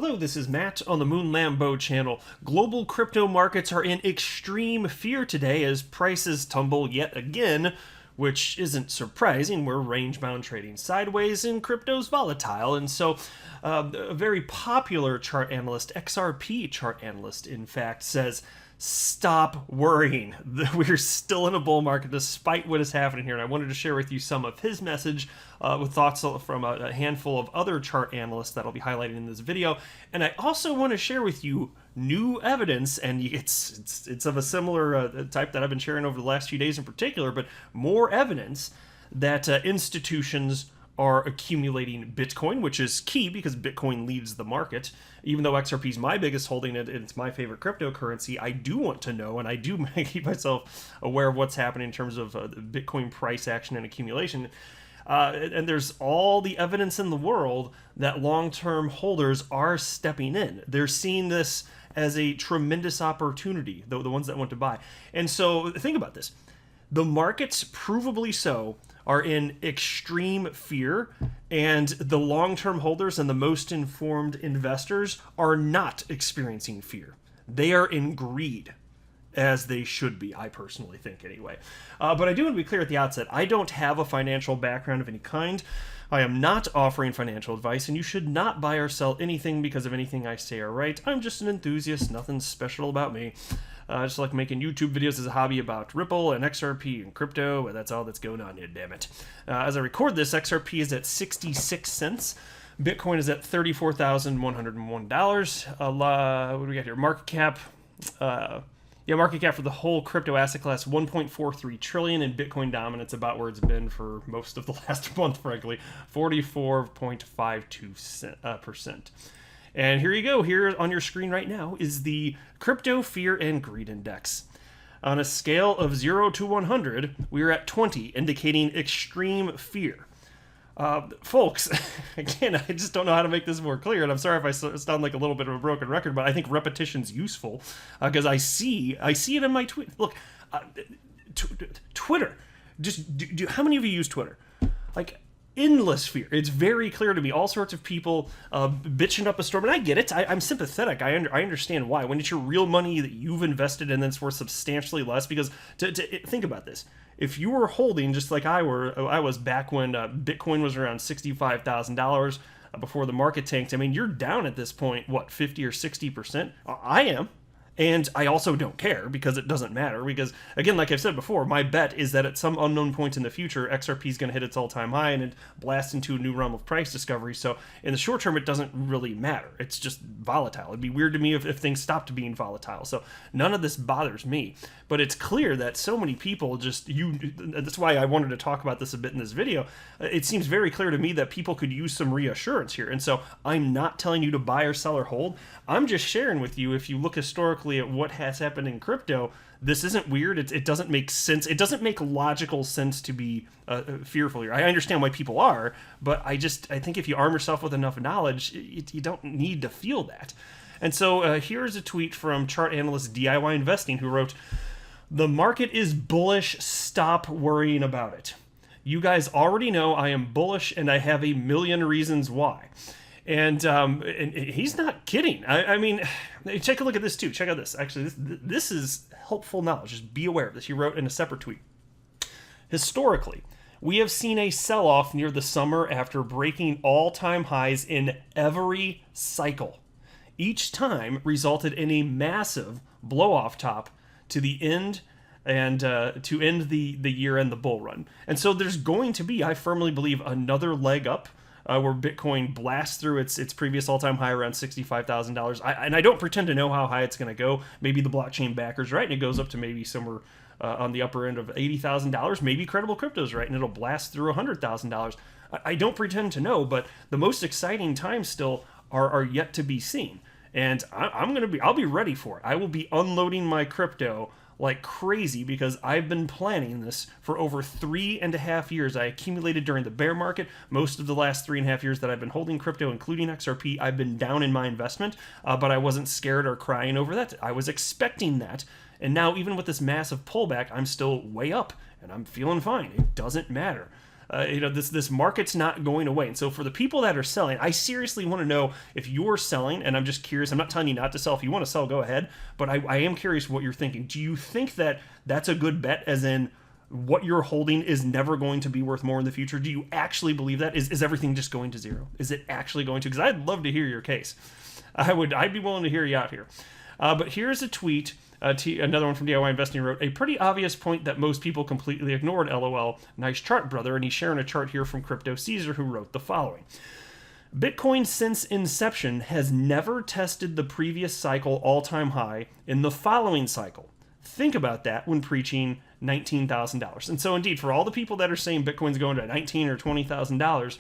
Hello, this is Matt on the Moon Lambo channel. Global crypto markets are in extreme fear today as prices tumble yet again, which isn't surprising. We're range-bound trading sideways and crypto's volatile. And so a very popular chart analyst, XRP chart analyst, in fact, says, stop worrying. We're still in a bull market despite what is happening here. And I wanted to share with you some of his message with thoughts from a handful of other chart analysts that I'll be highlighting in this video. And I also want to share with you new evidence, and it's of a similar type that I've been sharing over the last few days in particular, but more evidence that institutions are accumulating Bitcoin, which is key because Bitcoin leads the market. Even though XRP is my biggest holding and it's my favorite cryptocurrency, I do want to know, and I do keep myself aware of what's happening in terms of Bitcoin price action and accumulation. And there's all the evidence in the world that long-term holders are stepping in. They're seeing this as a tremendous opportunity, the ones that want to buy. And so think about this. The markets, provably so, are in extreme fear, and the long-term holders and the most informed investors are not experiencing fear. They are in greed, as they should be, I personally think anyway. But I do want to be clear at the outset, I don't have a financial background of any kind. I am not offering financial advice, and you should not buy or sell anything because of anything I say or write. I'm just an enthusiast, nothing special about me. I just like making YouTube videos as a hobby about Ripple and XRP and crypto, and that's all that's going on here, damn it. As I record this, XRP is at 66 cents. Bitcoin is at $34,101. What do we got here? Market cap. Market cap for the whole crypto asset class, 1.43 trillion, and Bitcoin dominance about where it's been for most of the last month, frankly, 44.52%. And here you go. Here on your screen right now is the Crypto Fear and Greed Index. On a scale of 0 to 100, we are at 20, indicating extreme fear. Folks, again, I just don't know how to make this more clear, and I'm sorry if I sound like a little bit of a broken record, but I think repetition's useful because I see it in my tweet. Look, Twitter. Just how many of you use Twitter? Like, endless fear. It's very clear to me. All sorts of people bitching up a storm, and I get it. I'm sympathetic. I understand why. When it's your real money that you've invested and then it's worth substantially less, because think about this. If you were holding, just like I was back when Bitcoin was around $65,000 before the market tanked, I mean, you're down at this point, what, 50 or 60%? I am. And I also don't care because it doesn't matter. Because, again, like I've said before, my bet is that at some unknown point in the future, XRP is going to hit its all-time high and it blasts into a new realm of price discovery. So in the short term, it doesn't really matter. It's just volatile. It'd be weird to me if things stopped being volatile. So none of this bothers me. But it's clear that so many people that's why I wanted to talk about this a bit in this video. It seems very clear to me that people could use some reassurance here. And so I'm not telling you to buy or sell or hold. I'm just sharing with you, if you look historically at what has happened in crypto, this isn't weird. It doesn't make sense. It doesn't make logical sense to be fearful here. I understand why people are, but I think if you arm yourself with enough knowledge, you don't need to feel that. And so here's a tweet from chart analyst DIY Investing who wrote, "The market is bullish. Stop worrying about it. You guys already know I am bullish and I have a million reasons why." And he's not kidding. I mean, take a look at this too. Check out this. Actually, this is helpful knowledge. Just be aware of this. He wrote in a separate tweet. Historically, we have seen a sell-off near the summer after breaking all-time highs in every cycle. Each time resulted in a massive blow-off top to the end and to end the year and the bull run. And so there's going to be, I firmly believe, another leg up where Bitcoin blasts through its previous all-time high around $65,000. And I don't pretend to know how high it's going to go. Maybe the blockchain backer's right, and it goes up to maybe somewhere on the upper end of $80,000. Maybe Credible Crypto's right, and it'll blast through $100,000. I don't pretend to know, but the most exciting times still are yet to be seen. And I'll be ready for it. I will be unloading my crypto like crazy because I've been planning this for over 3.5 years. I accumulated during the bear market. Most of the last 3.5 years that I've been holding crypto, including XRP, I've been down in my investment, but I wasn't scared or crying over that. I was expecting that. And now, even with this massive pullback, I'm still way up and I'm feeling fine. It doesn't matter. This market's not going away. And so for the people that are selling, I seriously want to know if you're selling, and I'm just curious. I'm not telling you not to sell. If you want to sell, go ahead. But I am curious what you're thinking. Do you think that that's a good bet, as in what you're holding is never going to be worth more in the future? Do you actually believe that? Is everything just going to zero? Is it actually going to? Because I'd love to hear your case. I'd be willing to hear you out here. But here's a tweet. Another one from DIY Investing wrote, a pretty obvious point that most people completely ignored, LOL. Nice chart, brother. And he's sharing a chart here from Crypto Caesar, who wrote the following. Bitcoin since inception has never tested the previous cycle all-time high in the following cycle. Think about that when preaching $19,000. And so indeed, for all the people that are saying Bitcoin's going to $19,000 or $20,000,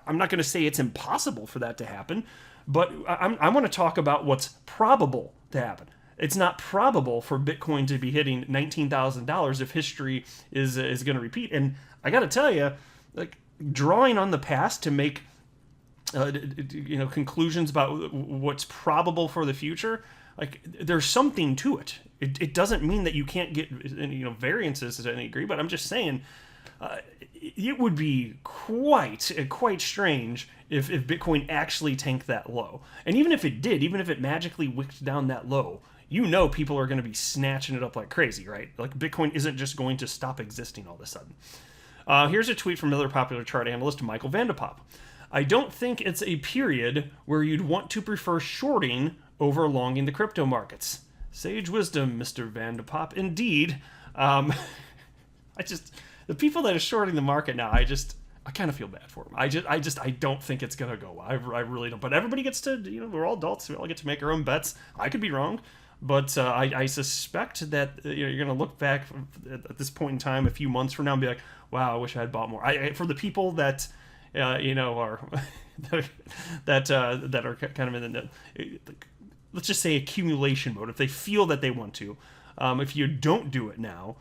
I'm not going to say it's impossible for that to happen, but I want to talk about what's probable to happen. It's not probable for Bitcoin to be hitting $19,000 if history is going to repeat. And I got to tell you, like, drawing on the past to make conclusions about what's probable for the future, like, there's something to it. It doesn't mean that you can't get variances to any degree, but I'm just saying it would be quite strange if Bitcoin actually tanked that low. And even if it did, even if it magically wicked down that low, people are going to be snatching it up like crazy, right? Like, Bitcoin isn't just going to stop existing all of a sudden. Here's a tweet from another popular chart analyst, Michael Vandepop. I don't think it's a period where you'd want to prefer shorting over longing the crypto markets. Sage wisdom, Mr. Vandepop. Indeed. The people that are shorting the market now, I kind of feel bad for them. I don't think it's going to go well. I really don't. But everybody gets to, we're all adults. We all get to make our own bets. I could be wrong. But I suspect that you're going to look back at this point in time a few months from now and be like, wow, I wish I had bought more. For the people that are that are kind of in the let's just say accumulation mode, if they feel that they want to, if you don't do it now,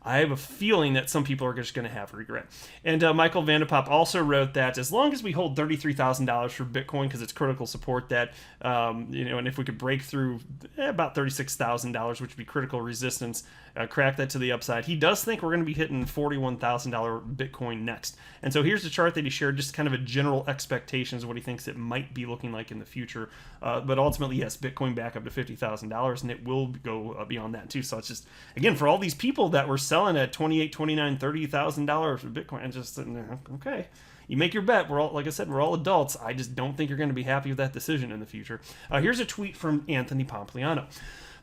I have a feeling that some people are just going to have regret. And Michael Vandepop also wrote that as long as we hold $33,000 for Bitcoin, because it's critical support, that and if we could break through about $36,000, which would be critical resistance, crack that to the upside, he does think we're going to be hitting $41,000 Bitcoin next. And so here's the chart that he shared, just kind of a general expectations of what he thinks it might be looking like in the future. But ultimately, yes, Bitcoin back up to $50,000, and it will go beyond that too. So it's just, again, for all these people that were selling at $28,000, $29,000, $30,000 for Bitcoin, and just okay, you make your bet. We're all, like I said, we're all adults. I just don't think you're going to be happy with that decision in the future. Here's a tweet from Anthony Pompliano.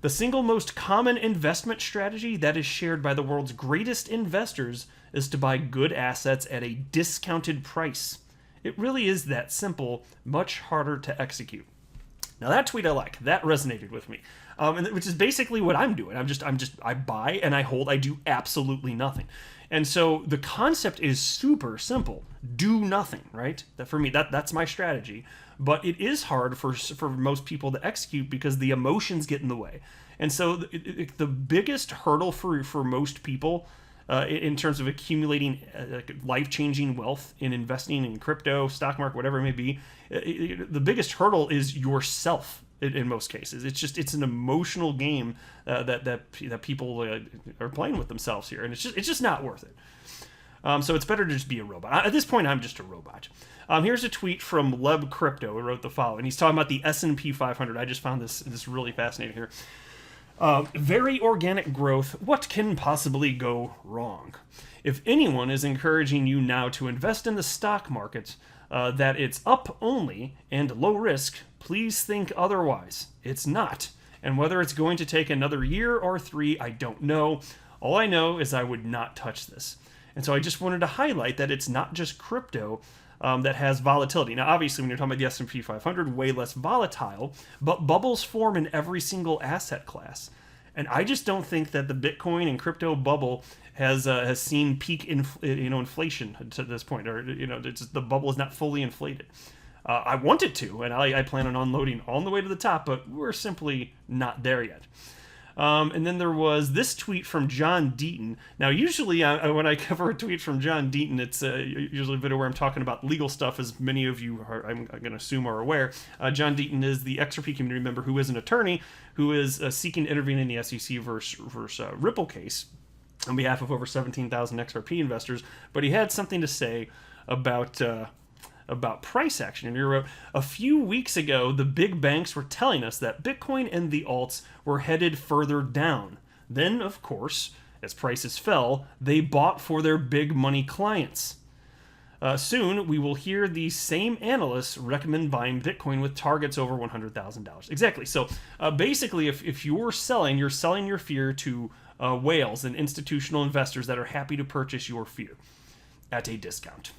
The single most common investment strategy that is shared by the world's greatest investors is to buy good assets at a discounted price. It really is that simple, much harder to execute. Now that tweet I like. That resonated with me. Which is basically what I'm doing. I buy and I hold. I do absolutely nothing. And so the concept is super simple. Do nothing, right? That for me, that's my strategy. But it is hard for most people to execute because the emotions get in the way. And so the biggest hurdle for most people in terms of accumulating life-changing wealth in investing in crypto, stock market, whatever it may be, the biggest hurdle is yourself. In most cases, it's an emotional game that people are playing with themselves here, and it's just not worth it. So it's better to just be a robot. At this point, I'm just a robot. Here's a tweet from Leb Crypto, who wrote the following. He's talking about the S&P 500. I just found this really fascinating here. Very organic growth. What can possibly go wrong? If anyone is encouraging you now to invest in the stock market, that it's up only and low risk, please think otherwise. It's not. And whether it's going to take another year or 3, I don't know. All I know is I would not touch this. And so I just wanted to highlight that it's not just crypto that has volatility. Now, obviously, when you're talking about the S&P 500, way less volatile, but bubbles form in every single asset class. And I just don't think that the Bitcoin and crypto bubble has seen peak inflation to this point, or the bubble is not fully inflated. I want it to, and I plan on unloading on the way to the top, but we're simply not there yet. And then there was this tweet from John Deaton. Now, usually when I cover a tweet from John Deaton, it's usually a video where I'm talking about legal stuff, as many of you I'm going to assume are aware. John Deaton is the XRP community member who is an attorney who is seeking to intervene in the SEC versus Ripple case. on behalf of over 17,000 XRP investors, but he had something to say about price action. And he wrote, a few weeks ago, the big banks were telling us that Bitcoin and the alts were headed further down. Then, of course, as prices fell, they bought for their big money clients. Soon, we will hear these same analysts recommend buying Bitcoin with targets over $100,000. Exactly. So basically, if you're selling your fear to whales and institutional investors that are happy to purchase your fear at a discount.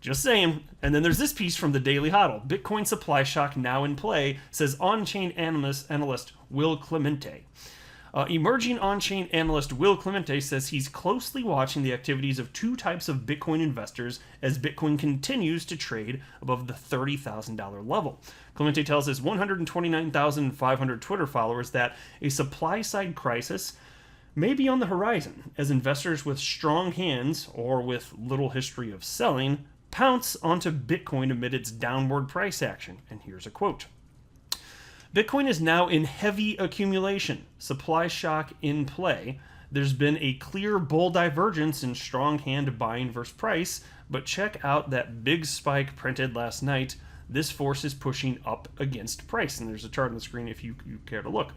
Just saying. And then there's this piece from the Daily Hodl. Bitcoin supply shock now in play, says on-chain analyst Will Clemente. Emerging on-chain analyst Will Clemente says he's closely watching the activities of two types of Bitcoin investors as Bitcoin continues to trade above the $30,000 level. Clemente tells his 129,500 Twitter followers that a supply-side crisis may be on the horizon as investors with strong hands or with little history of selling pounce onto Bitcoin amid its downward price action. And here's a quote. Bitcoin is now in heavy accumulation. Supply shock in play. There's been a clear bull divergence in strong hand buying versus price, but check out that big spike printed last night. This force is pushing up against price. And there's a chart on the screen if you care to look.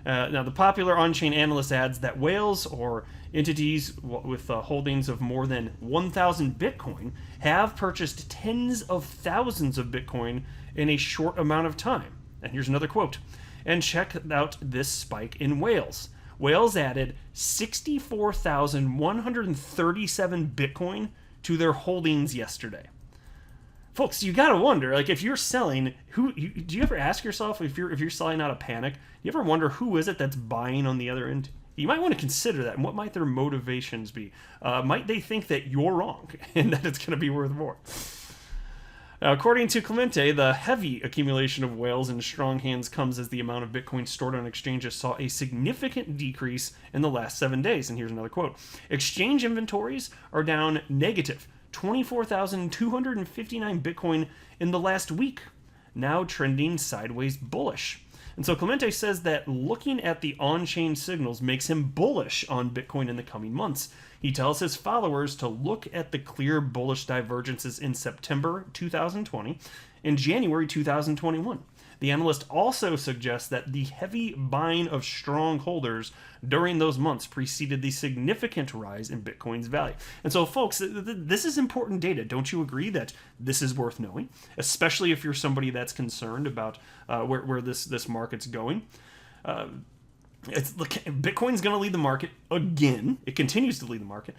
Now, the popular on-chain analyst adds that whales or entities with holdings of more than 1,000 Bitcoin have purchased tens of thousands of Bitcoin in a short amount of time. And here's another quote. And check out this spike in whales. Whales added 64,137 Bitcoin to their holdings yesterday. Folks, you gotta wonder, like, if you're selling, do you ever ask yourself, if you're selling out of panic, do you ever wonder who is it that's buying on the other end? You might want to consider that, and what might their motivations be? Might they think that you're wrong and that it's going to be worth more? Now, according to Clemente, the heavy accumulation of whales in strong hands comes as the amount of Bitcoin stored on exchanges saw a significant decrease in the last 7 days. And here's another quote. Exchange inventories are down negative 24,259 Bitcoin in the last week, now trending sideways bullish. And so Clemente says that looking at the on-chain signals makes him bullish on Bitcoin in the coming months. He tells his followers to look at the clear bullish divergences in September 2020 and January 2021. The analyst also suggests that the heavy buying of strong holders during those months preceded the significant rise in Bitcoin's value. And so, folks, this is important data. Don't you agree that this is worth knowing, especially if you're somebody that's concerned about where this market's going? Bitcoin's going to lead the market again. It continues to lead the market.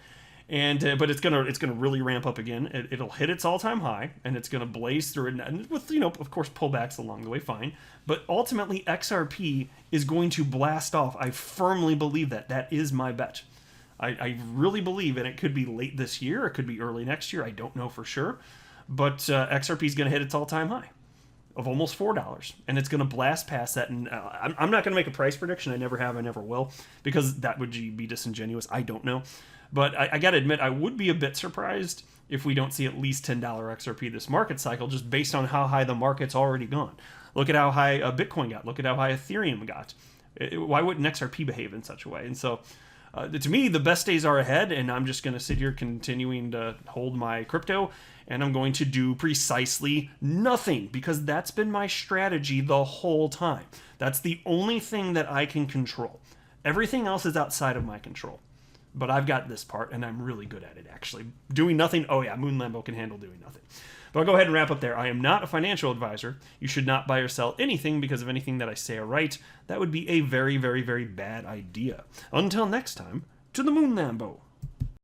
But it's gonna really ramp up again. It'll hit its all-time high, and it's gonna blaze through it, and with, of course, pullbacks along the way, fine. But ultimately, XRP is going to blast off. I firmly believe that. That is my bet. I really believe, and it could be late this year, it could be early next year. I don't know for sure, but XRP is gonna hit its all-time high of almost $4, and it's going to blast past that. And I'm not going to make a price prediction. I never have, I never will, because that would be disingenuous. I don't know. But I got to admit, I would be a bit surprised if we don't see at least $10 XRP this market cycle, just based on how high the market's already gone. Look at how high Bitcoin got. Look at how high Ethereum got. Why wouldn't XRP behave in such a way? And so, to me, the best days are ahead, and I'm just going to sit here continuing to hold my crypto, and I'm going to do precisely nothing, because that's been my strategy the whole time. That's the only thing that I can control. Everything else is outside of my control. But I've got this part, and I'm really good at it, actually. Doing nothing, oh yeah, Moon Lambo can handle doing nothing. But I'll go ahead and wrap up there. I am not a financial advisor. You should not buy or sell anything because of anything that I say or write. That would be a very, very, very bad idea. Until next time, to the Moon Lambo.